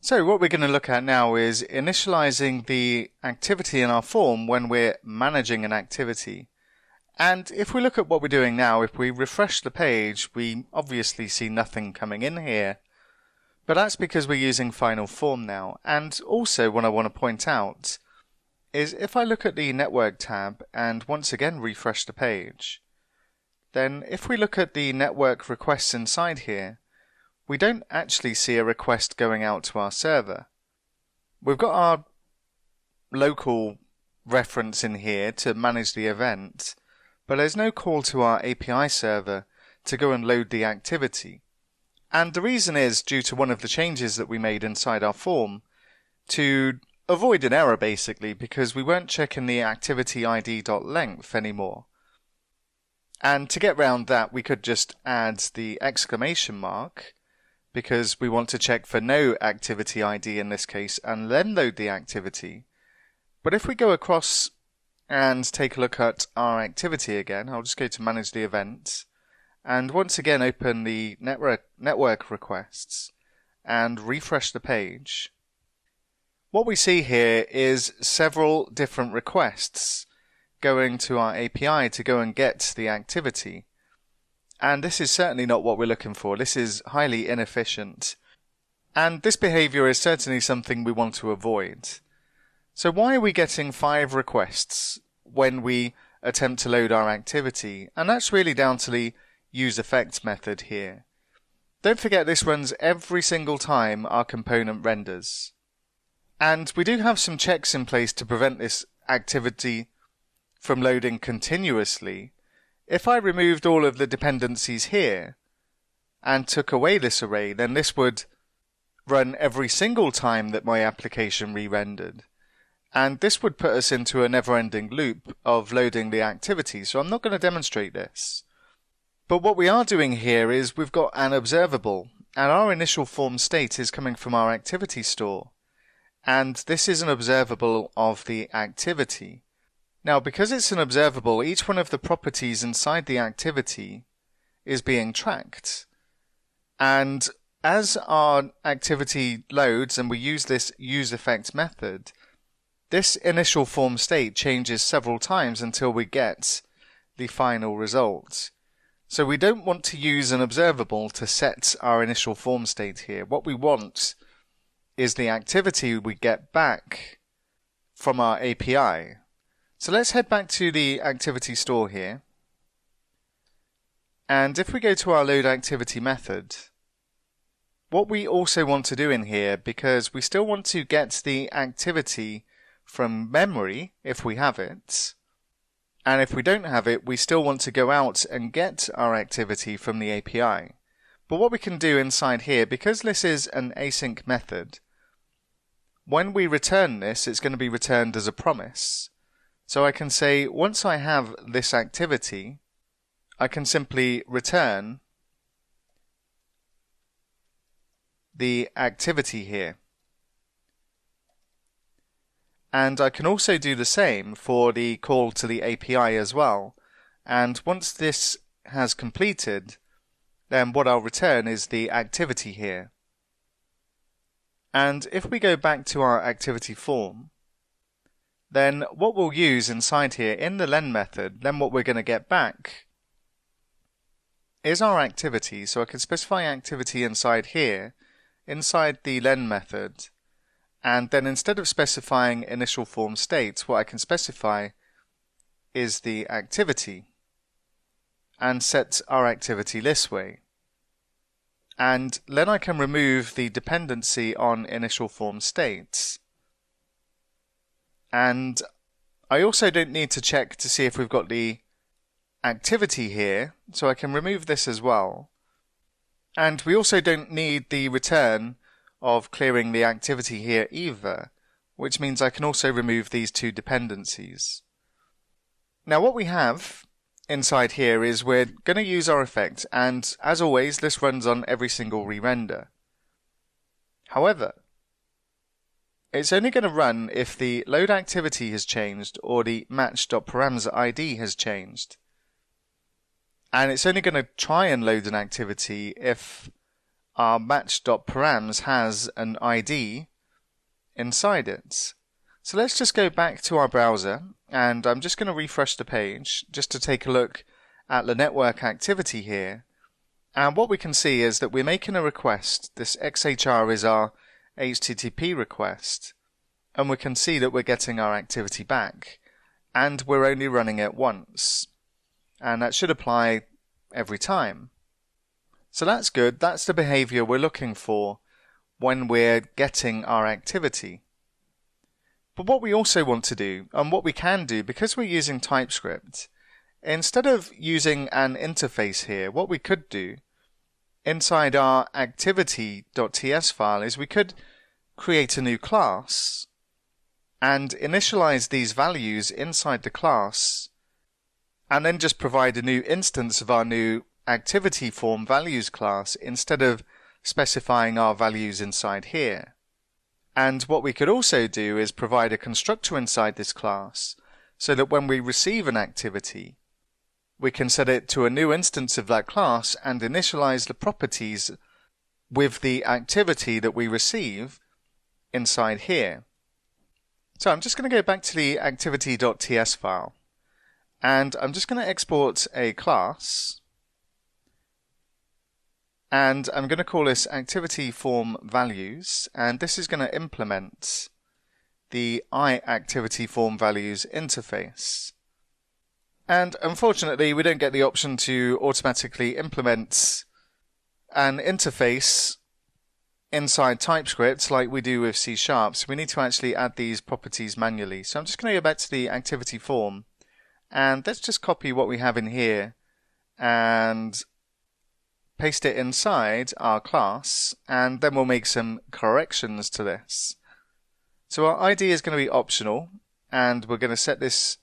So what we're going to look at now is initializing the activity in our form when we're managing an activity. And if we look at what we're doing now, if we refresh the page, we obviously see nothing coming in here. But that's because we're using final form now. And also what I want to point out is if I look at the network tab and once again refresh the page, then if we look at the network requests inside here, we don't actually see a request going out to our server. We've got our local reference in here to manage the event, but there's no call to our API server to go and load the activity. And the reason is due to one of the changes that we made inside our form to avoid an error basically, because we weren't checking the activity ID.length anymore. And to get around that, we could just add the exclamation mark, because we want to check for no activity ID in this case and then load the activity. But if we go across and take a look at our activity again, I'll just go to manage the event and once again open the network requests and refresh the page. What we see here is several different requests going to our API to go and get the activity. And this is certainly not what we're looking for. This is highly inefficient. And this behavior is certainly something we want to avoid. So why are we getting 5 requests when we attempt to load our activity? And that's really down to the useEffect method here. Don't forget this runs every single time our component renders. And we do have some checks in place to prevent this activity from loading continuously. If I removed all of the dependencies here and took away this array, then this would run every single time that my application re-rendered. And this would put us into a never-ending loop of loading the activity, so I'm not going to demonstrate this. But what we are doing here is we've got an observable, and our initial form state is coming from our activity store. And this is an observable of the activity. Now, because it's an observable, each one of the properties inside the activity is being tracked. And as our activity loads and we use this useEffect method, this initial form state changes several times until we get the final result. So we don't want to use an observable to set our initial form state here. What we want is the activity we get back from our API. So let's head back to the activity store here. And if we go to our load activity method, what we also want to do in here, because we still want to get the activity from memory if we have it, and if we don't have it, we still want to go out and get our activity from the API. But what we can do inside here, because this is an async method, when we return this, it's going to be returned as a promise. So I can say, once I have this activity, I can simply return the activity here. And I can also do the same for the call to the API as well. And once this has completed, then what I'll return is the activity here. And if we go back to our activity form, then what we'll use inside here in the len method, then what we're going to get back is our activity. So I can specify activity inside here, inside the len method, and then instead of specifying initial form state, what I can specify is the activity and set our activity this way. And then I can remove the dependency on initial form states. And I also don't need to check to see if we've got the activity here, so I can remove this as well. And we also don't need the return of clearing the activity here either, which means I can also remove these two dependencies. Now what we have inside here is we're going to use our effect, and as always this runs on every single re-render. However, it's only going to run if the load activity has changed or the match.parameter ID has changed. And it's only going to try and load an activity if our match.params has an ID inside it. So let's just go back to our browser, and I'm just going to refresh the page just to take a look at the network activity here. And what we can see is that we're making a request. This XHR is our HTTP request, and we can see that we're getting our activity back, and we're only running it once, and that should apply every time. So that's good. That's the behavior we're looking for when we're getting our activity. But what we also want to do, and what we can do, because we're using TypeScript, instead of using an interface here, what we could do inside our activity.ts file is we could create a new class and initialize these values inside the class, and then just provide a new instance of our new activity form values class instead of specifying our values inside here. And what we could also do is provide a constructor inside this class so that when we receive an activity, we can set it to a new instance of that class and initialize the properties with the activity that we receive inside here. So I'm just going to go back to the activity.ts file, and I'm just going to export a class, and I'm going to call this activity form values, and this is going to implement the iActivity form values interface. And unfortunately, we don't get the option to automatically implement an interface inside TypeScript like we do with C#, so we need to actually add these properties manually. So I'm just going to go back to the activity form, and let's just copy what we have in here and paste it inside our class, and then we'll make some corrections to this. So our ID is going to be optional, and we're going to set this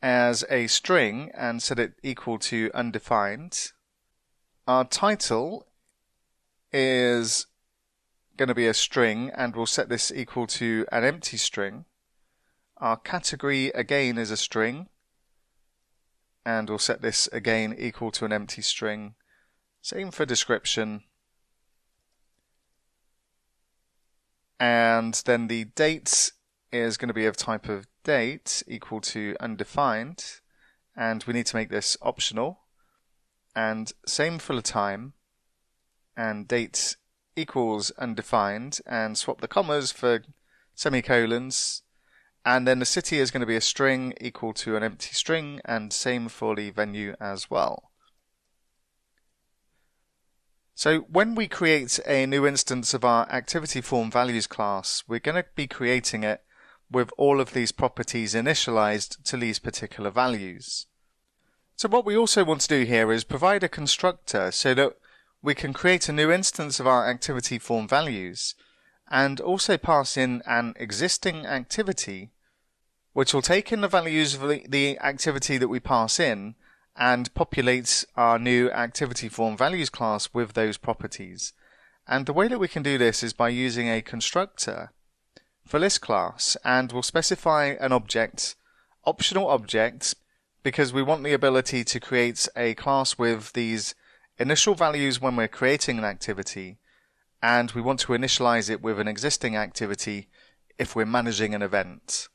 as a string and set it equal to undefined. Our title is going to be a string, and we'll set this equal to an empty string. Our category again is a string, and we'll set this again equal to an empty string. Same for description. And then the date is going to be of type of date equal to undefined, and we need to make this optional. And same for the time, and date equals undefined, and swap the commas for semicolons. And then the city is going to be a string equal to an empty string, and same for the venue as well. So when we create a new instance of our activity form values class, we're going to be creating it with all of these properties initialized to these particular values. So what we also want to do here is provide a constructor so that we can create a new instance of our activity form values and also pass in an existing activity which will take in the values of the activity that we pass in and populate our new activity form values class with those properties. And the way that we can do this is by using a constructor for this class, and we'll specify an object, optional object, because we want the ability to create a class with these initial values when we're creating an activity, and we want to initialize it with an existing activity if we're managing an event.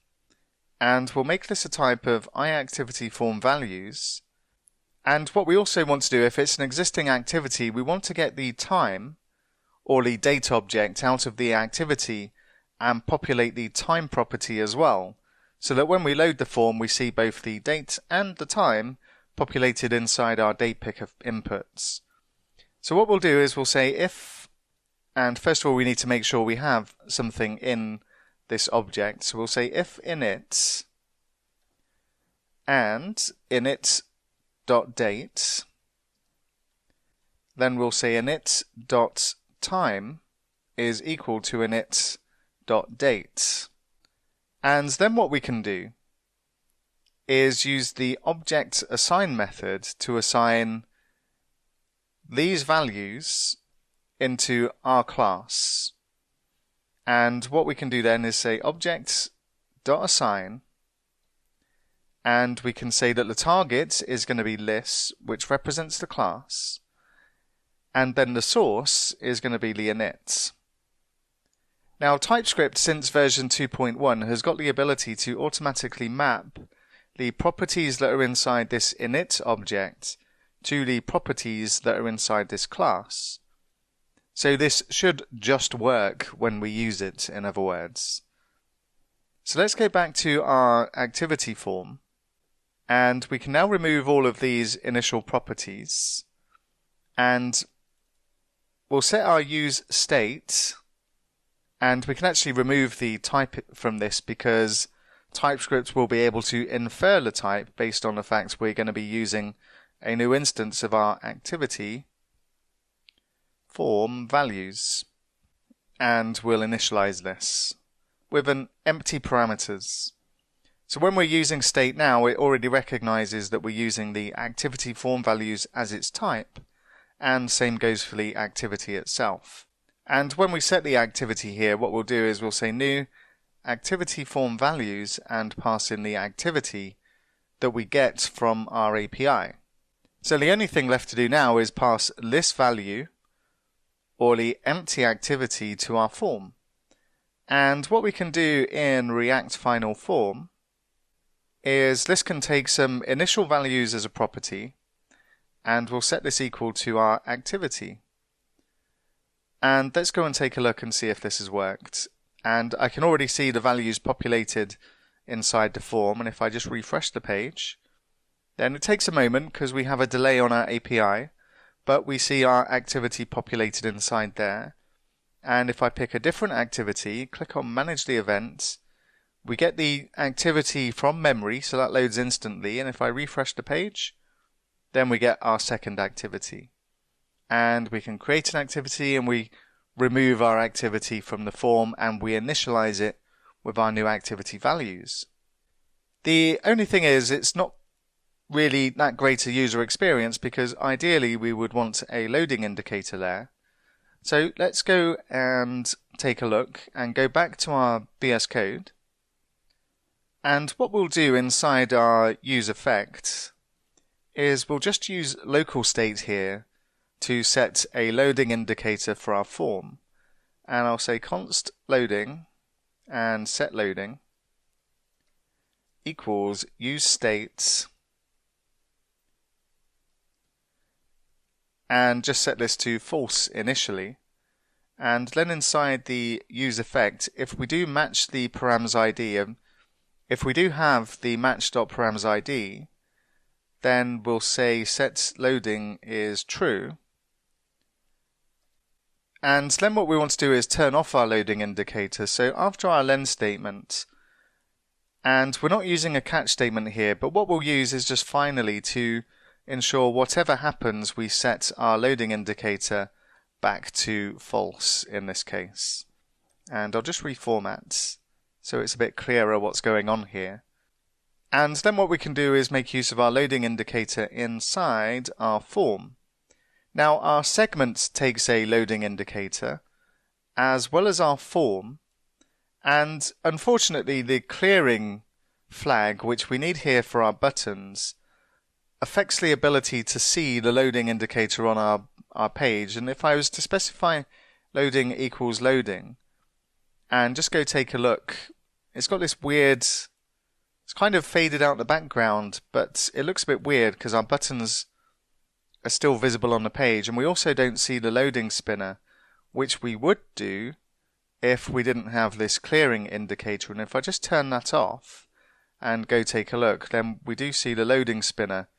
And we'll make this a type of iActivity form values. And what we also want to do, if it's an existing activity, we want to get the time or the date object out of the activity and populate the time property as well, so that when we load the form we see both the date and the time populated inside our date picker inputs. So what we'll do is we'll say if, and first of all we need to make sure we have something in this object, so we'll say if init and init.date, then we'll say init.time is equal to init.date. And then what we can do is use the object assign method to assign these values into our class. And what we can do then is say object.assign, and we can say that the target is going to be list, which represents the class, and then the source is going to be the init. Now TypeScript since version 2.1 has got the ability to automatically map the properties that are inside this init object to the properties that are inside this class. So this should just work when we use it, in other words. So let's go back to our activity form, and we can now remove all of these initial properties, and we'll set our use state, and we can actually remove the type from this because TypeScript will be able to infer the type based on the fact we're going to be using a new instance of our activity form values, and we'll initialize this with an empty parameters. So when we're using state now, it already recognizes that we're using the activity form values as its type, and same goes for the activity itself. And when we set the activity here, what we'll do is we'll say new activity form values and pass in the activity that we get from our API. So the only thing left to do now is pass this value or the empty activity to our form. And what we can do in React Final Form is this can take some initial values as a property, and we'll set this equal to our activity. And let's go and take a look and see if this has worked. And I can already see the values populated inside the form, and if I just refresh the page, then it takes a moment because we have a delay on our API, but we see our activity populated inside there. And if I pick a different activity, click on Manage the Event, we get the activity from memory, so that loads instantly, and if I refresh the page, then we get our second activity. And we can create an activity and we remove our activity from the form and we initialize it with our new activity values. The only thing is it's not really that great a user experience because ideally we would want a loading indicator there. So let's go and take a look and go back to our VS Code. And what we'll do inside our use effect is we'll just use local state here to set a loading indicator for our form. And I'll say const loading and set loading equals use state, and just set this to false initially. And then inside the use effect, if we do match the params ID, if we do have the match.params ID, then we'll say set loading is true. And then what we want to do is turn off our loading indicator. So after our len statement, and we're not using a catch statement here, but what we'll use is just finally to ensure whatever happens, we set our loading indicator back to false in this case. And I'll just reformat so it's a bit clearer what's going on here. And then what we can do is make use of our loading indicator inside our form. Now our segment takes a loading indicator as well as our form, and unfortunately the clearing flag, which we need here for our buttons, affects the ability to see the loading indicator on our page. And if I was to specify loading equals loading and just go take a look, it's got this weird, it's kind of faded out in the background, but it looks a bit weird because our buttons are still visible on the page, and we also don't see the loading spinner, which we would do if we didn't have this clearing indicator. And if I just turn that off and go take a look, then we do see the loading spinner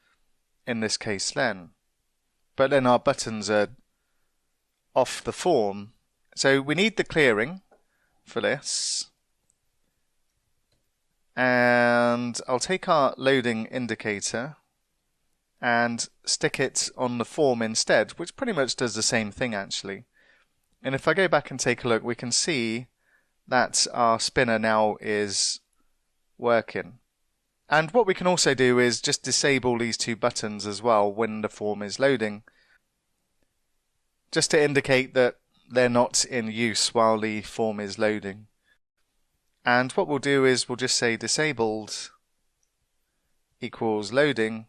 in this case then. But then our buttons are off the form. So we need the clearing for this. And I'll take our loading indicator and stick it on the form instead, which pretty much does the same thing actually. And if I go back and take a look, we can see that our spinner now is working. And what we can also do is just disable these two buttons as well when the form is loading, just to indicate that they're not in use while the form is loading. And what we'll do is we'll just say disabled equals loading,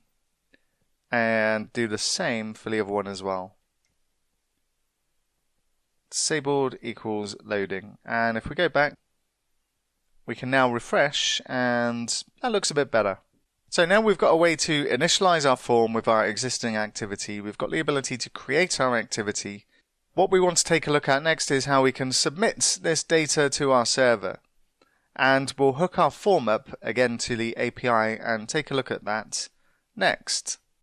and do the same for the other one as well. disabled equals loading. And if we go back, we can now refresh, and that looks a bit better. So now we've got a way to initialize our form with our existing activity. We've got the ability to create our activity. What we want to take a look at next is how we can submit this data to our server. And we'll hook our form up again to the API and take a look at that next.